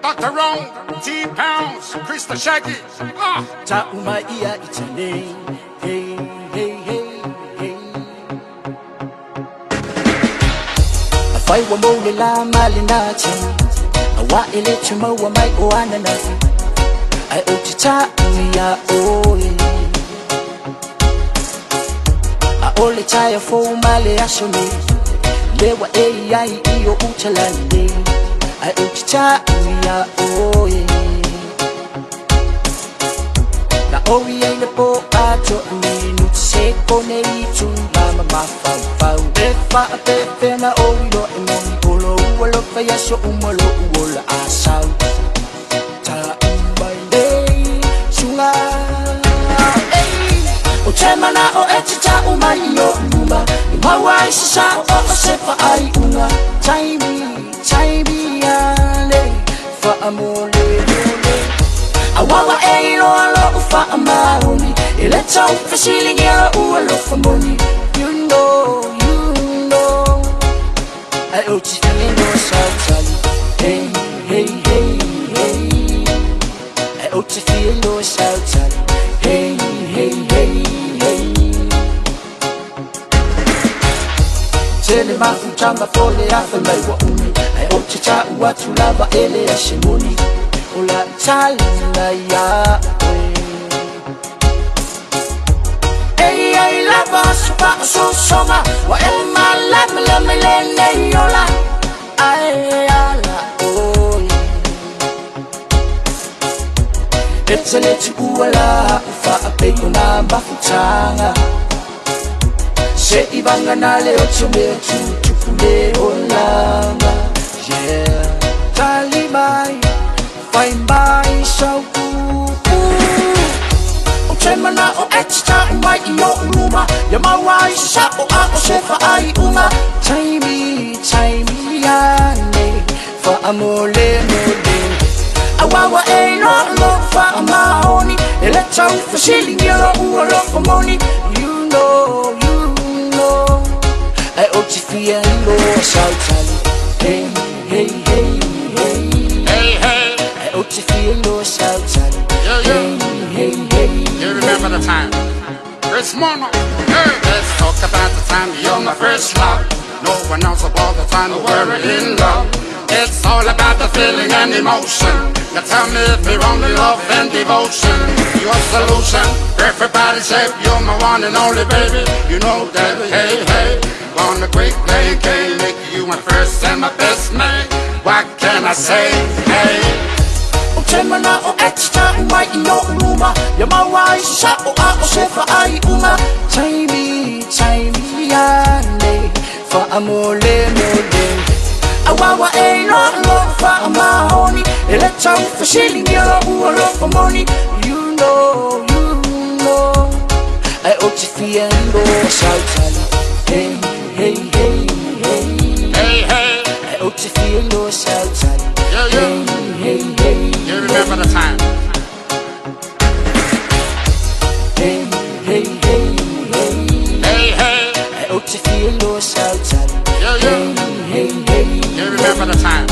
Dr. Wrong, T-Pounds, Krista Shaggy. MAI IA ITA NEI. Hey, hey, hey, hey. Afai wa mole la mali nachi. Awa ile chuma wa mai oana nasi. Ai otita ya oye. A ole chaya fo male ashoni. Lewa AI iyo uchalande. Ai otita ya oye. Na ori ai le po ato aminu seko nei tunga mama fau fau. Befa a pepe na ori lo emoni olo uolo faya so umolo uola asau. Ta umbai nei sunga. O tema na o etita umai yo umba. Imawai sisa o sefa ai unga. Taibi ale fa amole mole. Awawa eiro alo ufa amaoni. Ileta ufasili ngira ualo famoni. You know I uchi feeling no sautali. Hey, hey, hey, hey. I uchi feeling no sautali. Hey, hey, hey, hey. Tele mafuchamba fole afe maiwa umi. I uchi cha uatu lava ele ya shimoni. Ula chalina ya Hey, I love us, but so soma. Wa elma la melene yola. Ay, ala, oh. It's a little uwala, ufa apego na mbafutanga. Se ibanga na leo tume tukule olanga. Yeah, Talibai. Fine by so Uchema na o extra umai iyo uruma Yamawai sa o ako sefa ai unga Taimi yane Fa amole mole Awawa e no lo fa amahoni Eleta ufasili ngelo uolo famoni You know I ochi fia ilo sautali Hey, hey, hey, hey Ochi feel no sautali. Hey. You remember the time? Chris Mono. Hey. Let's talk about the time you're my first love. No one knows about the time we're in love. It's all about the feeling and emotion. Now tell me if you're only love and devotion. Your solution, everybody said you're my one and only baby. You know that, hey. On the quick play game, make you my first and my best mate. What can I say, hey? Uchema na o extra umai iyo uruma Yamawai sa o ako sefa ai unga Taimi yane Fa amole mole Awawa e no lo fa amahoni Eleta ufasili ngelo uolo famoni You know I ochi fia ndo sautali Hey I ochi fia ndo sautali Hey You remember the time? Hey I ochi fia ndo sautali You remember the time?